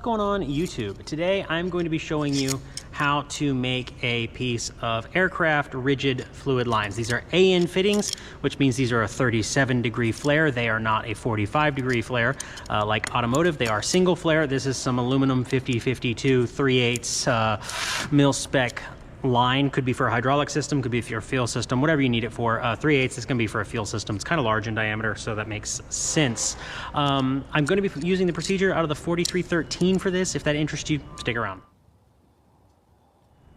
going on YouTube? Today I'm going to be showing you how to make a piece of aircraft rigid fluid lines. These are AN fittings, which means these are a 37-degree flare. They are not a 45-degree flare like automotive. They are single flare. This is some aluminum 5052 3/8 mil spec line. Could be for a hydraulic system, could be for your fuel system, whatever you need it for. 3/8 is going to be for a fuel system. It's kind of large in diameter, so that makes sense. I'm going to be using the procedure out of the 4313 for this. If that interests you, stick around.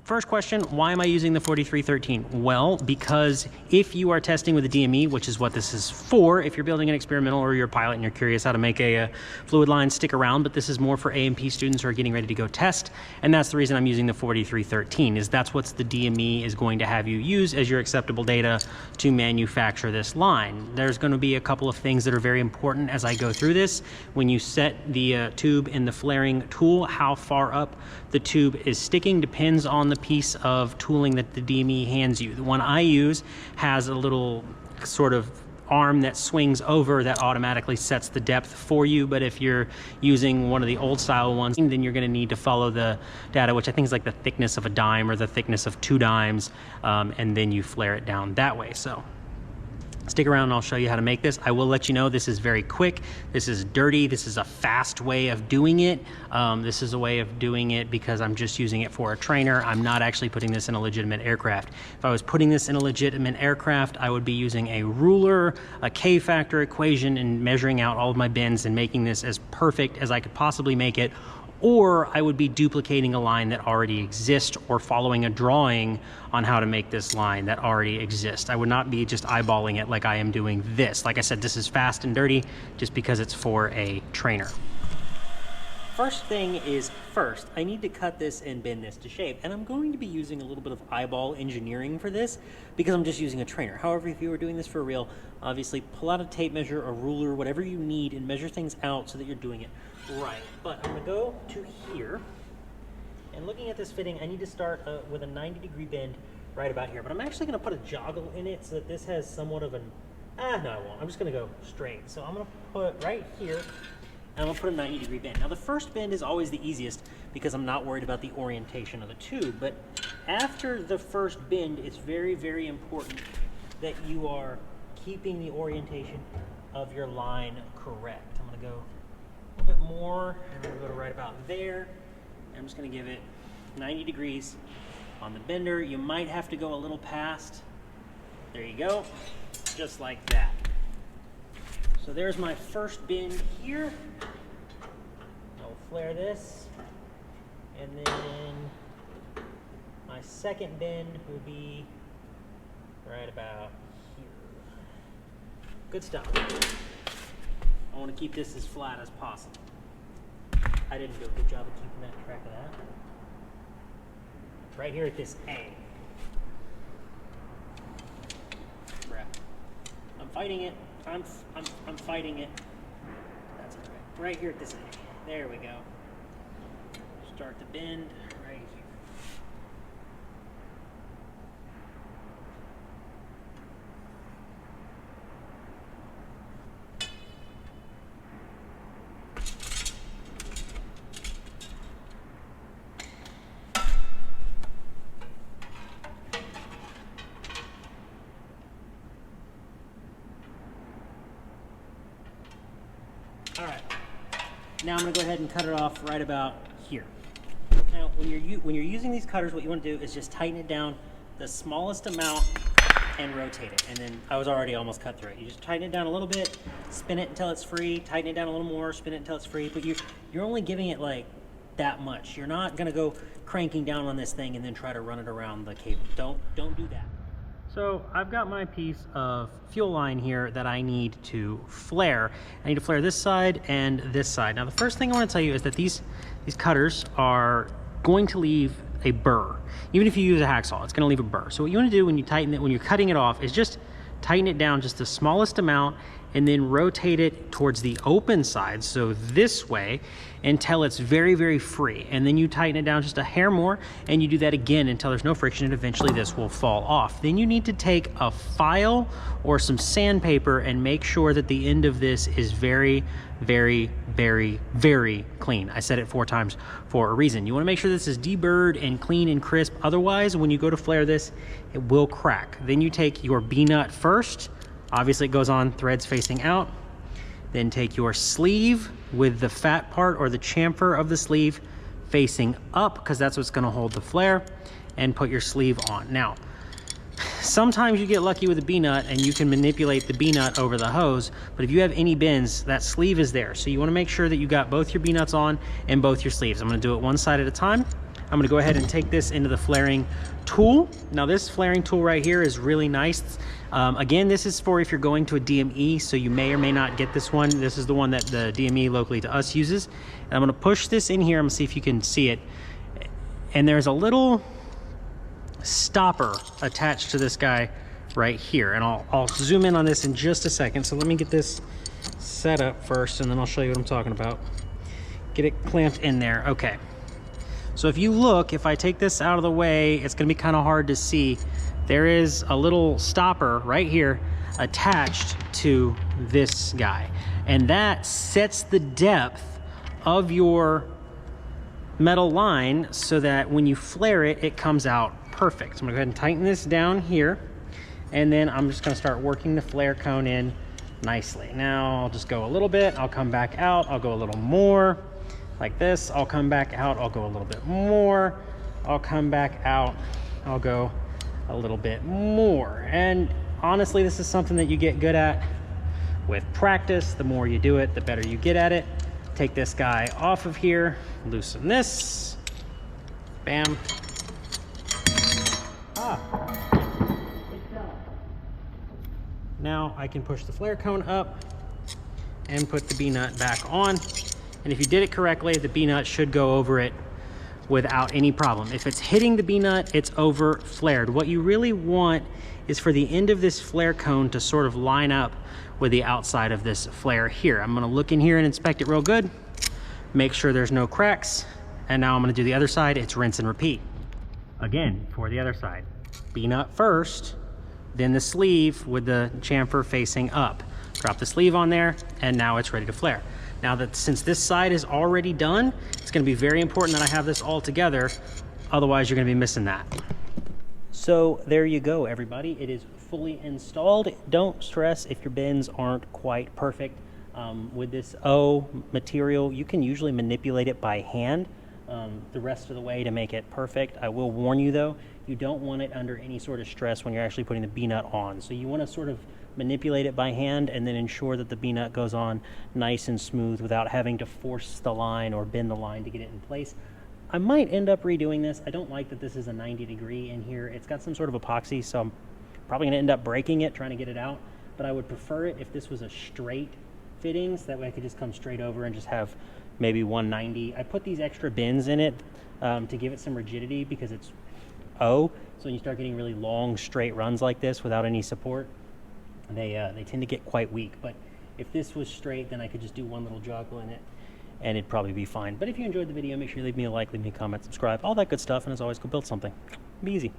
First question, why am I using the 4313? Well, because if you are testing with a DME, which is what this is for, if you're building an experimental or you're a pilot and you're curious how to make a fluid line, stick around, but this is more for A&P students who are getting ready to go test, and that's the reason I'm using the 4313, is that's what the DME is going to have you use as your acceptable data to manufacture this line. There's going to be a couple of things that are very important as I go through this. When you set the tube in the flaring tool, how far up the tube is sticking depends on the piece of tooling that the DME hands you. The one I use has a little sort of arm that swings over that automatically sets the depth for you, but if you're using one of the old style ones, then you're going to need to follow the data, which I think is like the thickness of a dime or the thickness of 2 dimes, and then you flare it down that way. So stick around and I'll show you how to make this. I will let you know this is very quick. This is dirty. This is a fast way of doing it. This is a way of doing it because I'm just using it for a trainer. I'm not actually putting this in a legitimate aircraft. If I was putting this in a legitimate aircraft, I would be using a ruler, a K-factor equation, and measuring out all of my bends and making this as perfect as I could possibly make it. Or I would be duplicating a line that already exists or following a drawing on how to make this line that already exists. I would not be just eyeballing it like I am doing this. Like I said, this is fast and dirty just because it's for a trainer. First thing is first, I need to cut this and bend this to shape. And I'm going to be using a little bit of eyeball engineering for this because I'm just using a trainer. However, if you were doing this for real, obviously pull out a tape measure, a ruler, whatever you need, and measure things out so that you're doing it right. But I'm gonna go to here, and looking at this fitting, I need to start with a 90-degree bend right about here. But I'm actually gonna put a joggle in it so that this has somewhat of an, no I won't. I'm just gonna go straight. So I'm gonna put right here, and I'm gonna put a 90-degree bend. Now the first bend is always the easiest because I'm not worried about the orientation of the tube, but after the first bend, it's very, very important that you are keeping the orientation of your line correct. I'm gonna go a little bit more, and I'm gonna go to right about there. I'm just gonna give it 90 degrees on the bender. You might have to go a little past. There you go, just like that. So there's my first bend here. I'll flare this, and then my second bend will be right about here. Good stuff. I want to keep this as flat as possible. I didn't do a good job of keeping that track of that. Right here at this A. I'm fighting it. I'm fighting it. That's okay. Right here at this A. There we go. Start the bend right here. All right, now I'm gonna go ahead and cut it off right about here. Now, when you're using these cutters, what you wanna do is just tighten it down the smallest amount and rotate it. And then I was already almost cut through it. You just tighten it down a little bit, spin it until it's free, tighten it down a little more, spin it until it's free, but you're only giving it like that much. You're not gonna go cranking down on this thing and then try to run it around the cable. Don't do that. So I've got my piece of fuel line here that I need to flare. I need to flare this side and this side. Now the first thing I want to tell you is that these cutters are going to leave a burr. Even if you use a hacksaw, it's going to leave a burr. So what you want to do when you tighten it, when you're cutting it off, is just tighten it down just the smallest amount and then rotate it towards the open side, so this way, until it's very, very free. And then you tighten it down just a hair more, and you do that again until there's no friction, and eventually this will fall off. Then you need to take a file or some sandpaper and make sure that the end of this is very, very, very, very clean. I said it 4 times for a reason. You want to make sure this is deburred and clean and crisp. Otherwise, when you go to flare this, it will crack. Then you take your B-nut first. Obviously it goes on threads facing out. Then take your sleeve with the fat part or the chamfer of the sleeve facing up, because that's what's going to hold the flare, and put your sleeve on. Now, sometimes you get lucky with a B-nut and you can manipulate the B-nut over the hose, but if you have any bends, that sleeve is there. So you want to make sure that you got both your B-nuts on and both your sleeves. I'm going to do it one side at a time. I'm going to go ahead and take this into the flaring tool. Now this flaring tool right here is really nice. Again, this is for if you're going to a DME, so you may or may not get this one. This is the one that the DME locally to us uses. And I'm going to push this in here. I'm going to see if you can see it. And there's a little stopper attached to this guy right here. And I'll zoom in on this in just a second. So let me get this set up first, and then I'll show you what I'm talking about. Get it clamped in there. Okay. So if you look, if I take this out of the way, it's gonna be kind of hard to see. There is a little stopper right here attached to this guy. And that sets the depth of your metal line so that when you flare it, it comes out perfect. So I'm gonna go ahead and tighten this down here. And then I'm just gonna start working the flare cone in nicely. Now I'll just go a little bit, I'll come back out, I'll go a little more. Like this, I'll come back out, I'll go a little bit more, I'll come back out, I'll go a little bit more. And honestly, this is something that you get good at with practice. The more you do it, the better you get at it. Take this guy off of here, loosen this, bam. Now I can push the flare cone up and put the B-nut back on. And if you did it correctly, the B-nut should go over it without any problem. If it's hitting the B-nut, it's over flared. What you really want is for the end of this flare cone to sort of line up with the outside of this flare here. I'm gonna look in here and inspect it real good, make sure there's no cracks, and now I'm gonna do the other side. It's rinse and repeat. Again, for the other side, B-nut first, then the sleeve with the chamfer facing up. Drop the sleeve on there, and now it's ready to flare. Now that since this side is already done, it's gonna be very important that I have this all together, otherwise you're gonna be missing that. So there you go, everybody. It is fully installed. Don't stress if your bends aren't quite perfect. With this O material, you can usually manipulate it by hand the rest of the way to make it perfect. I will warn you though, you don't want it under any sort of stress when you're actually putting the B-nut on. So you wanna sort of manipulate it by hand and then ensure that the B-nut goes on nice and smooth without having to force the line or bend the line to get it in place. I might end up redoing this. I don't like that this is a 90-degree in here. It's got some sort of epoxy, so I'm probably gonna end up breaking it trying to get it out, but I would prefer it if this was a straight fittings. That way I could just come straight over and just have maybe 190. I put these extra bends in it to give it some rigidity because it's O, so when you start getting really long straight runs like this without any support, they tend to get quite weak. But if this was straight, then I could just do one little joggle in it and it'd probably be fine. But if you enjoyed the video, make sure you leave me a like, leave me a comment, subscribe, all that good stuff. And as always, go build something. Be easy.